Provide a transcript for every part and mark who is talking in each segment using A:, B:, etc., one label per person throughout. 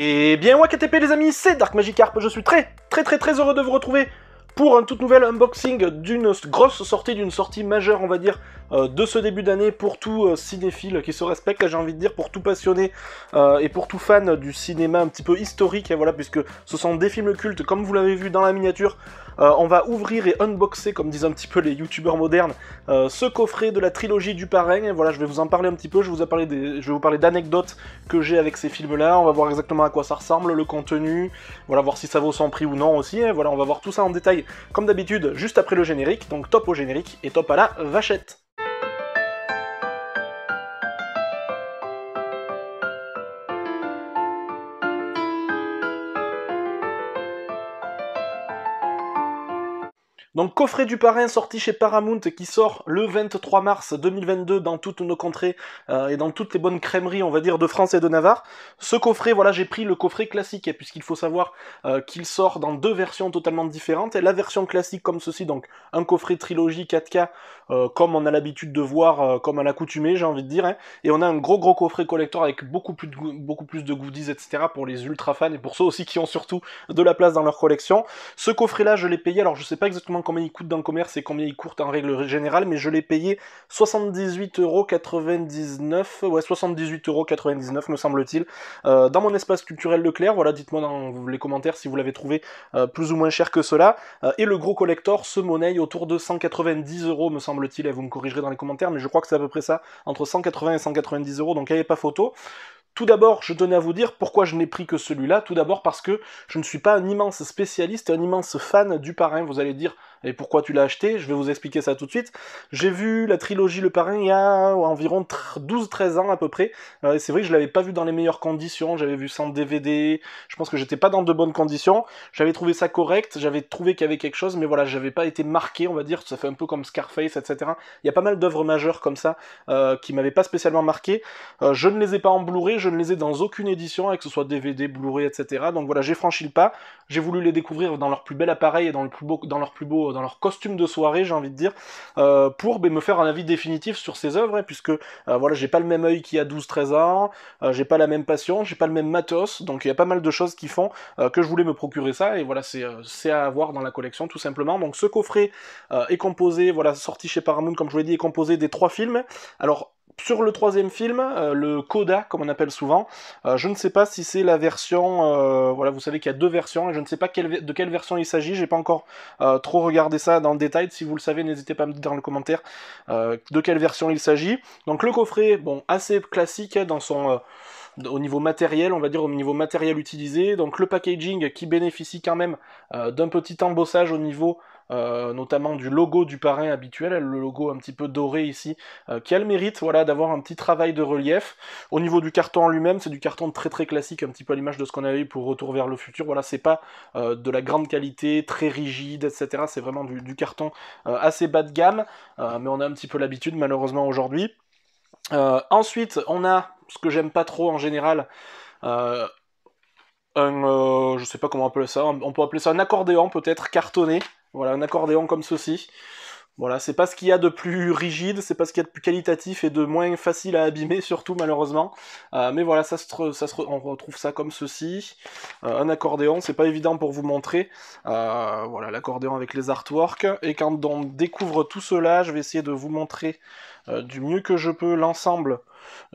A: Et bien WAKTP les amis, c'est Dark Magikarp, je suis très heureux de vous retrouver pour un tout nouvel unboxing d'une grosse sortie, d'une sortie majeure on va dire de ce début d'année pour tout cinéphile qui se respecte, j'ai envie de dire, pour tout passionné et pour tout fan du cinéma un petit peu historique, et voilà, puisque ce sont des films cultes comme vous l'avez vu dans la miniature. On va ouvrir et unboxer, comme disent un petit peu les youtubeurs modernes, ce coffret de la trilogie du Parrain. Et voilà, je vais vous en parler un petit peu, je vais vous parler d'anecdotes que j'ai avec ces films-là, on va voir exactement à quoi ça ressemble, le contenu, voilà, voir si ça vaut son prix ou non aussi, et voilà, on va voir tout ça en détail, comme d'habitude, juste après le générique, donc top au générique et top à la vachette. Donc coffret du Parrain sorti chez Paramount qui sort le 23 mars 2022 dans toutes nos contrées et dans toutes les bonnes crèmeries on va dire de France et de Navarre. Ce coffret, voilà, j'ai pris le coffret classique puisqu'il faut savoir qu'il sort dans deux versions totalement différentes. Et la version classique comme ceci, donc un coffret trilogie 4K comme on a l'habitude de voir, comme à l'accoutumée j'ai envie de dire, hein. Et on a un gros coffret collector avec beaucoup plus de goodies etc. pour les ultra fans et pour ceux aussi qui ont surtout de la place dans leur collection. Ce coffret là je l'ai payé, alors je sais pas exactement combien il coûte dans le commerce et combien il coûte en règle générale, mais je l'ai payé 78,99 €, ouais 78,99 € me semble-t-il, dans mon espace culturel Leclerc. Voilà, dites-moi dans les commentaires si vous l'avez trouvé plus ou moins cher que cela. Et le gros collector se monnaie autour de 190 € me semble-t-il, et vous me corrigerez dans les commentaires, mais je crois que c'est à peu près ça, entre 180 et 190 €, donc il n'y avait pas photo. Tout d'abord, je tenais à vous dire pourquoi je n'ai pris que celui-là. Tout d'abord parce que je ne suis pas un immense spécialiste, un immense fan du Parrain. Vous allez dire, et pourquoi tu l'as acheté? Je vais vous expliquer ça tout de suite. J'ai vu la trilogie Le Parrain il y a environ 12-13 ans à peu près. Et c'est vrai que je l'avais pas vu dans les meilleures conditions. J'avais vu ça en DVD. Je pense que j'étais pas dans de bonnes conditions. J'avais trouvé ça correct. J'avais trouvé qu'il y avait quelque chose, mais voilà, j'avais pas été marqué, on va dire. Ça fait un peu comme Scarface, etc. Il y a pas mal d'œuvres majeures comme ça qui m'avaient pas spécialement marqué. Je ne les ai pas en Blu-ray, je ne les ai dans aucune édition, que ce soit DVD, Blu-ray, etc. Donc voilà, j'ai franchi le pas. J'ai voulu les découvrir dans leur plus bel appareil et dans leur costume de soirée, j'ai envie de dire, pour me faire un avis définitif sur ces œuvres, hein, puisque voilà, j'ai pas le même œil qu'il y a 12-13 ans, j'ai pas la même passion, j'ai pas le même matos, donc il y a pas mal de choses qui font que je voulais me procurer ça, et voilà, c'est à avoir dans la collection tout simplement. Donc ce coffret est composé, voilà, sorti chez Paramount, comme je vous l'ai dit, est composé des 3 films. Alors, sur le troisième film, le coda, comme on appelle souvent, je ne sais pas si c'est la version... voilà, vous savez qu'il y a 2 versions, et je ne sais pas de quelle version il s'agit, j'ai pas encore trop regardé ça dans le détail. Si vous le savez, n'hésitez pas à me dire dans le commentaire de quelle version il s'agit. Donc le coffret, bon, assez classique hein, dans son... au niveau matériel, on va dire au niveau matériel utilisé, donc le packaging qui bénéficie quand même d'un petit embossage au niveau notamment du logo du Parrain habituel, le logo un petit peu doré ici, qui a le mérite, voilà, d'avoir un petit travail de relief. Au niveau du carton en lui-même, c'est du carton très classique, un petit peu à l'image de ce qu'on avait eu pour Retour vers le futur. Voilà, c'est pas de la grande qualité, très rigide, etc. C'est vraiment du carton assez bas de gamme, mais on a un petit peu l'habitude malheureusement aujourd'hui. Ensuite, on a ce que j'aime pas trop en général, je sais pas comment appeler ça, on peut appeler ça un accordéon peut-être, cartonné, voilà, un accordéon comme ceci. Voilà, c'est pas ce qu'il y a de plus rigide, c'est pas ce qu'il y a de plus qualitatif et de moins facile à abîmer, surtout malheureusement. Mais voilà, on retrouve ça comme ceci. Un accordéon, c'est pas évident pour vous montrer. Voilà, l'accordéon avec les artworks. Et quand on découvre tout cela, je vais essayer de vous montrer du mieux que je peux l'ensemble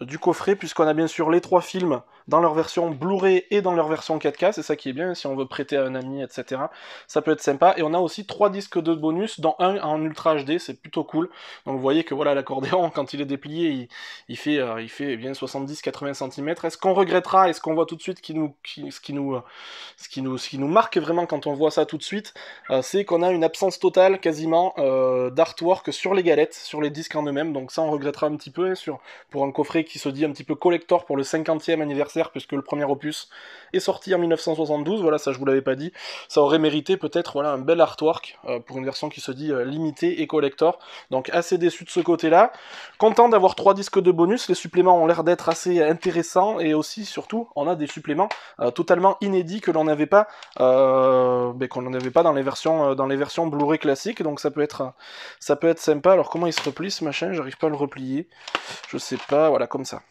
A: du coffret, puisqu'on a bien sûr les 3 films dans leur version Blu-ray et dans leur version 4K, c'est ça qui est bien, si on veut prêter à un ami, etc. Ça peut être sympa, et on a aussi 3 disques de bonus, dont un en Ultra HD, c'est plutôt cool. Donc vous voyez que voilà, l'accordéon, quand il est déplié, il fait bien 70-80 cm. Est-ce qu'on regrettera, est-ce qu'on voit tout de suite ce qui nous marque vraiment quand on voit ça tout de suite, c'est qu'on a une absence totale, quasiment, d'artwork sur les galettes, sur les disques en eux-mêmes, donc ça on regrettera un petit peu, hein, pour un coffret qui se dit un petit peu collector pour le 50e anniversaire, puisque le premier opus est sorti en 1972, voilà, ça je vous l'avais pas dit, ça aurait mérité peut-être voilà, un bel artwork pour une version qui se dit limitée et collector, donc assez déçu de ce côté-là. Content d'avoir 3 disques de bonus, les suppléments ont l'air d'être assez intéressants, et aussi, surtout, on a des suppléments totalement inédits que l'on n'avait pas, dans les versions Blu-ray classiques, donc ça peut être sympa. Alors comment il se replie ce machin, j'arrive pas à le replier, je sais pas, voilà, comme ça.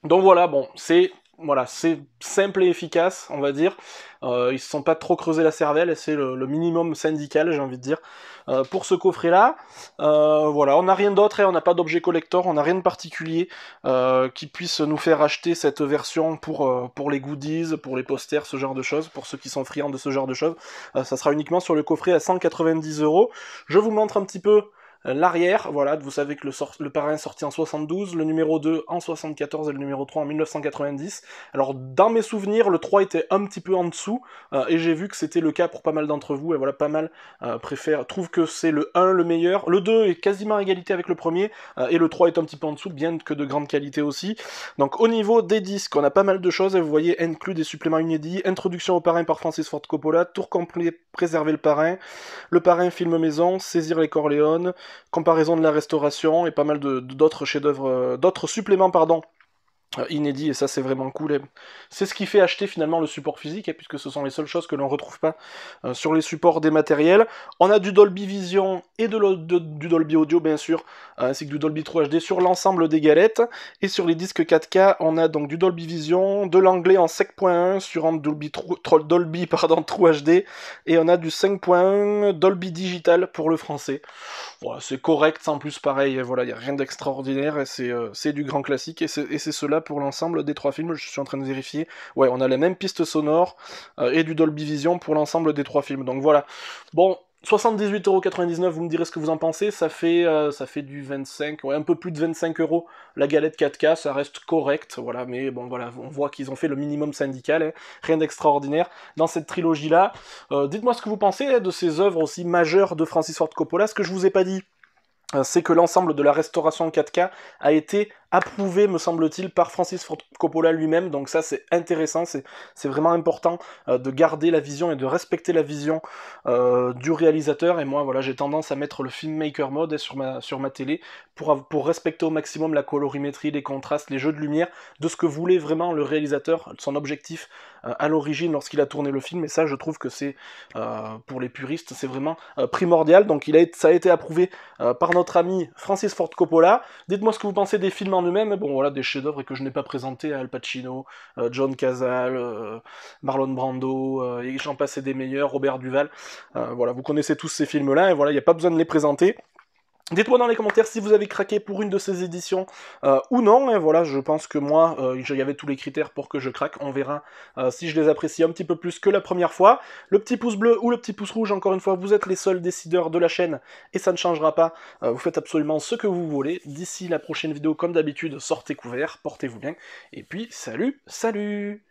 A: Donc voilà, bon, c'est voilà, c'est simple et efficace, on va dire. Ils se sont pas trop creusé la cervelle, et c'est le minimum syndical, j'ai envie de dire. Pour ce coffret-là, voilà, on n'a rien d'autre et on n'a pas d'objet collector, on n'a rien de particulier qui puisse nous faire acheter cette version pour les goodies, pour les posters, ce genre de choses, pour ceux qui sont friands de ce genre de choses. Ça sera uniquement sur le coffret à 190 €. Je vous montre un petit peu l'arrière, voilà, vous savez que le parrain est sorti en 72, le numéro 2 en 74 et le numéro 3 en 1990. Alors dans mes souvenirs, le 3 était un petit peu en dessous, et j'ai vu que c'était le cas pour pas mal d'entre vous, et voilà, pas mal trouvent que c'est le 1 le meilleur, le 2 est quasiment à égalité avec le premier, et le 3 est un petit peu en dessous, bien que de grande qualité aussi. Donc au niveau des disques, on a pas mal de choses, et vous voyez, inclus des suppléments inédits, introduction au parrain par Francis Ford Coppola, tour complet, préserver le parrain film maison, saisir les Corleone, comparaison de la restauration et pas mal d'autres chefs-d'œuvre, d'autres suppléments, pardon, inédits, et ça c'est vraiment cool. C'est ce qui fait acheter finalement le support physique, puisque ce sont les seules choses que l'on retrouve pas sur les supports dématériels. On a du Dolby Vision et du Dolby Audio bien sûr, ainsi que du Dolby True HD sur l'ensemble des galettes, et sur les disques 4K on a donc du Dolby Vision, de l'anglais en 5.1 sur un Dolby True HD, et on a du 5.1 Dolby Digital pour le français. Voilà, c'est correct, sans plus pareil, voilà, il n'y a rien d'extraordinaire, et c'est du grand classique, et c'est cela pour l'ensemble des 3 films, je suis en train de vérifier. Ouais, on a la même piste sonore, et du Dolby Vision pour l'ensemble des 3 films, donc voilà. Bon, 78,99 €, vous me direz ce que vous en pensez, ça fait du 25, ouais, un peu plus de 25 € la galette 4K, ça reste correct, voilà, mais bon, voilà, on voit qu'ils ont fait le minimum syndical, hein, rien d'extraordinaire dans cette trilogie-là. Dites-moi ce que vous pensez de ces œuvres aussi majeures de Francis Ford Coppola. Ce que je vous ai pas dit, c'est que l'ensemble de la restauration 4K a été approuvé, me semble-t-il, par Francis Ford Coppola lui-même, donc ça c'est intéressant, c'est vraiment important de garder la vision et de respecter la vision du réalisateur, et moi voilà, j'ai tendance à mettre le filmmaker mode sur ma télé pour respecter au maximum la colorimétrie, les contrastes, les jeux de lumière, de ce que voulait vraiment le réalisateur, son objectif à l'origine lorsqu'il a tourné le film, et ça je trouve que c'est, pour les puristes, c'est vraiment primordial, donc ça a été approuvé par notre ami Francis Ford Coppola. Dites-moi ce que vous pensez des films en eux-mêmes, bon voilà, des chefs-d'œuvre que je n'ai pas présentés, Al Pacino, John Cazale, Marlon Brando, et j'en passe des meilleurs, Robert Duval, voilà, vous connaissez tous ces films-là, et voilà, il n'y a pas besoin de les présenter. Dites-moi dans les commentaires si vous avez craqué pour une de ces éditions ou non, et voilà, je pense que moi, il y avait tous les critères pour que je craque, on verra si je les apprécie un petit peu plus que la première fois. Le petit pouce bleu ou le petit pouce rouge, encore une fois, vous êtes les seuls décideurs de la chaîne, et ça ne changera pas, vous faites absolument ce que vous voulez. D'ici la prochaine vidéo, comme d'habitude, sortez couverts, portez-vous bien, et puis salut, salut!